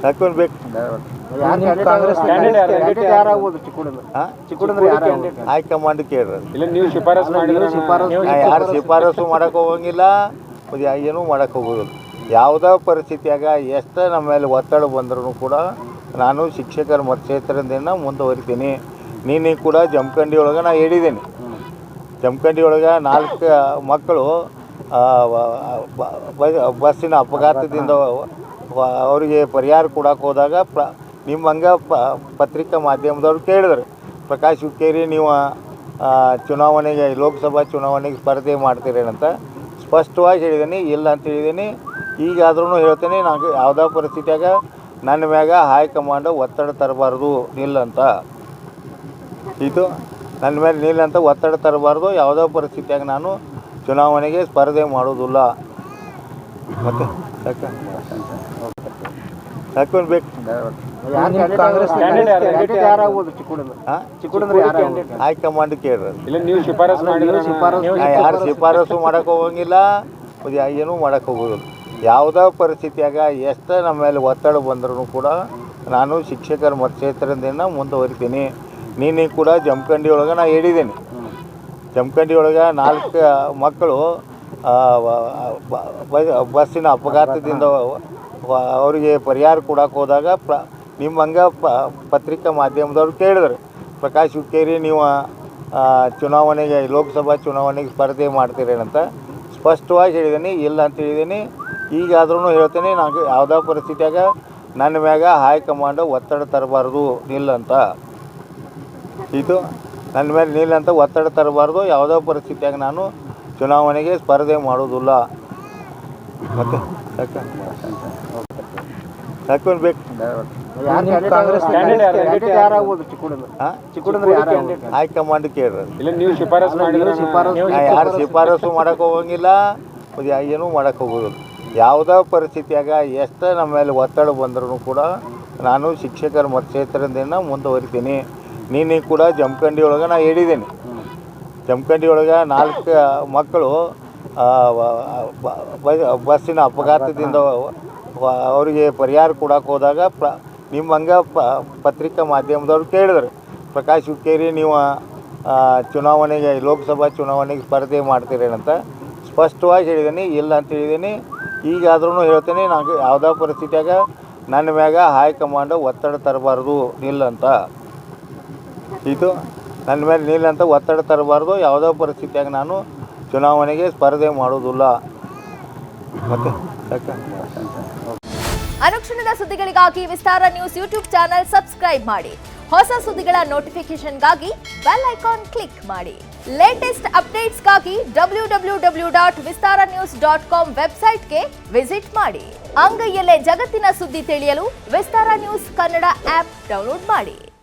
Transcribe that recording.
ಹಾಕೊಳ್ಬೇಕು. High command ಕೇಳ್ರಿ. ಯಾರು ಶಿಫಾರಸು ಮಾಡಕ್ಕೆ ಹೋಗಂಗಿಲ್ಲ, ಏನೂ ಮಾಡಕ್ಕೆ ಹೋಗೋದಿಲ್ಲ. ಯಾವುದೇ ಪರಿಸ್ಥಿತಿಯಾಗ ಎಷ್ಟು ನಮ್ಮ ಮೇಲೆ ಒತ್ತಡ ಬಂದ್ರೂ ಕೂಡ ನಾನು ಶಿಕ್ಷಕರ ಮತಕ್ಷೇತ್ರದಿಂದ ಮುಂದುವರಿತೀನಿ. ನೀನು ಕೂಡ ಜಮಖಂಡಿ ಒಳಗೆ ನಾನು ಹೇಳಿದ್ದೀನಿ. ಜಮಖಂಡಿ ಒಳಗೆ 4 ಮಕ್ಕಳು ಬಸ್ಸಿನ ಅಪಘಾತದಿಂದ ಅವರಿಗೆ ಪರಿಹಾರ ಕೊಡಕ್ಕೆ ಹೋದಾಗ ನಿಮ್ಮ ಹಂಗೆ ಪತ್ರಿಕಾ ಮಾಧ್ಯಮದವ್ರು ಕೇಳಿದ್ರು, ಪ್ರಕಾಶ್ ಹುಕ್ಕೇರಿ ನೀವು ಚುನಾವಣೆಗೆ ಲೋಕಸಭಾ ಚುನಾವಣೆಗೆ ಸ್ಪರ್ಧೆ ಮಾಡ್ತೀರೇನಂತ ಸ್ಪಷ್ಟವಾಗಿ ಹೇಳಿದ್ದೀನಿ. ಇಲ್ಲ ಅಂತ ಹೇಳಿದ್ದೀನಿ. ಈಗಾದ್ರೂ ಹೇಳ್ತೀನಿ, ನನಗೆ ಯಾವುದೇ ಪರಿಸ್ಥಿತಿಯಾಗ ನನ್ನ ಮ್ಯಾಗ ಹೈಕಮಾಂಡ್ ಒತ್ತಡ ತರಬಾರ್ದು, ನಿಲ್ಲಂತ. ಇದು ನನ್ನ ಮೇಲೆ ನಿಲ್ಲಂತ ಒತ್ತಡ ತರಬಾರ್ದು. ಯಾವುದೇ ಪರಿಸ್ಥಿತಿಯಾಗ ನಾನು ಚುನಾವಣೆಗೆ ಸ್ಪರ್ಧೆ ಮಾಡೋದಿಲ್ಲ. ಮತ್ತು ಹಾಕೊಳ್ಬೇಕು. ಹೈಕಮಾಂಡ್ ಕೇಳ್ರಿ. ಯಾರು ಶಿಫಾರಸು ಮಾಡಕ್ಕೆ ಹೋಗಂಗಿಲ್ಲ, ಏನೂ ಮಾಡಕ್ಕೆ ಹೋಗೋದಿಲ್ಲ. ಯಾವುದೇ ಪರಿಸ್ಥಿತಿಯಾಗ ಎಷ್ಟು ನಮ್ಮ ಮೇಲೆ ಒತ್ತಡ ಬಂದ್ರೂ ಕೂಡ ನಾನು ಶಿಕ್ಷಕರ ಮತಕ್ಷೇತ್ರದಿಂದ ಮುಂದುವರಿತೀನಿ. ನೀನು ಕೂಡ ಜಮಖಂಡಿ ಒಳಗೆ ನಾನು ಹೇಳಿದ್ದೀನಿ. ಜಮಖಂಡಿ ಒಳಗೆ 4 ಮಕ್ಕಳು ಬಸ್ಸಿನ ಅಪಘಾತದಿಂದ ಅವರಿಗೆ ಪರಿಹಾರ ಕೊಡಕ್ಕೆ ಹೋದಾಗ ನಿಮ್ಮ ಹಂಗೆ ಪತ್ರಿಕಾ ಮಾಧ್ಯಮದವ್ರು ಕೇಳಿದ್ರು, ಪ್ರಕಾಶ್ ಹುಕ್ಕೇರಿ ನೀವು ಚುನಾವಣೆಗೆ ಲೋಕಸಭಾ ಚುನಾವಣೆಗೆ ಸ್ಪರ್ಧೆ ಮಾಡ್ತೀರೇನಂತ ಸ್ಪಷ್ಟವಾಗಿ ಹೇಳಿದ್ದೀನಿ. ಇಲ್ಲ ಅಂತ ಹೇಳಿದ್ದೀನಿ. ಈಗಾದ್ರೂ ಹೇಳ್ತೀನಿ, ನನಗೆ ಯಾವುದೇ ಪರಿಸ್ಥಿತಿಯಾಗ ನನ್ನ ಮ್ಯಾಗ ಹೈಕಮಾಂಡ್ ಒತ್ತಡ ತರಬಾರ್ದು, ನಿಲ್ಲಂತ. ಇದು ನನ್ನ ಮೇಲೆ ನಿಲ್ಲಂತ ಒತ್ತಡ ತರಬಾರ್ದು. ಯಾವುದೇ ಪರಿಸ್ಥಿತಿಯಾಗ ನಾನು ಚುನಾವಣೆಗೆ ಸ್ಪರ್ಧೆ ಮಾಡೋದಿಲ್ಲ. ಮತ್ತು ಹಾಕೊಳ್ಬೇಕು. ಹೈಕಮಾಂಡ್ ಕೇಳ್ರಿ. ಯಾರು ಶಿಫಾರಸು ಮಾಡಕ್ಕೆ ಹೋಗಂಗಿಲ್ಲ, ಏನೂ ಮಾಡಕ್ಕೆ ಹೋಗೋದಿಲ್ಲ. ಯಾವುದೇ ಪರಿಸ್ಥಿತಿಯಾಗ ಎಷ್ಟು ನಮ್ಮ ಮೇಲೆ ಒತ್ತಡ ಬಂದ್ರೂ ಕೂಡ ನಾನು ಶಿಕ್ಷಕರ ಮತಕ್ಷೇತ್ರದಿಂದ ಮುಂದುವರಿತೀನಿ. ನೀನು ಕೂಡ ಜಮಖಂಡಿ ಒಳಗೆ ನಾನು ಹೇಳಿದ್ದೀನಿ. ಜಮಖಂಡಿ ಒಳಗೆ 4 ಮಕ್ಕಳು ಬಸ್ಸಿನ ಅಪಘಾತದಿಂದ ಅವರಿಗೆ ಪರಿಹಾರ ಕೊಡಕ್ಕೆ ಹೋದಾಗ ನಿಮ್ಮ ಹಂಗೆ ಪತ್ರಿಕಾ ಮಾಧ್ಯಮದವ್ರು ಕೇಳಿದ್ರು, ಪ್ರಕಾಶ್ ಹುಕ್ಕೇರಿ ನೀವು ಚುನಾವಣೆಗೆ ಲೋಕಸಭಾ ಚುನಾವಣೆಗೆ ಸ್ಪರ್ಧೆ ಮಾಡ್ತೀರೇನಂತ ಸ್ಪಷ್ಟವಾಗಿ ಹೇಳಿದ್ದೀನಿ. ಇಲ್ಲ ಅಂತ ಹೇಳಿದ್ದೀನಿ. ಈಗಾದ್ರೂ ಹೇಳ್ತೀನಿ, ನನಗೆ ಯಾವುದೇ ಪರಿಸ್ಥಿತಿಯಾಗ ನನ್ನ ಮ್ಯಾಗ ಹೈಕಮಾಂಡ್ ಒತ್ತಡ ತರಬಾರ್ದು, ನಿಲ್ಲಂತ. ಇದು ನನ್ನ ಮೇಲೆ ನಿಲ್ಲಂತ ಒತ್ತಡ ತರಬಾರ್ದು. ಯಾವುದೇ ಪರಿಸ್ಥಿತಿಯಾಗ ನಾನು ಚುನಾವಣೆಗೆ ಸ್ಪರ್ಧೆ ಮಾಡೋದಿಲ್ಲ. ಮತ್ತು ಅನುಕ್ಷಣದ ಸುದ್ದಿಗಳಿಗಾಗಿ ವಿಸ್ತಾರ ನ್ಯೂಸ್ ಯೂಟ್ಯೂಬ್ ಚಾನೆಲ್ ಸಬ್ಸ್ಕ್ರೈಬ್ ಮಾಡಿ. ಹೊಸ ಸುದ್ದಿಗಳ ನೋಟಿಫಿಕೇಶನ್ಗಾಗಿ ಬೆಲ್ ಐಕಾನ್ ಕ್ಲಿಕ್ ಮಾಡಿ. ಲೇಟೆಸ್ಟ್ ಅಪ್ಡೇಟ್ಸ್ಗಾಗಿ www.vistaranews.com ವೆಬ್ಸೈಟ್ಗೆ ವಿಸಿಟ್ ಮಾಡಿ. ಅಂಗೈಯಲ್ಲೇ ಜಗತ್ತಿನ ಸುದ್ದಿ ತಿಳಿಯಲು ವಿಸ್ತಾರ ನ್ಯೂಸ್ ಕನ್ನಡ ಆಪ್ ಡೌನ್ಲೋಡ್ ಮಾಡಿ.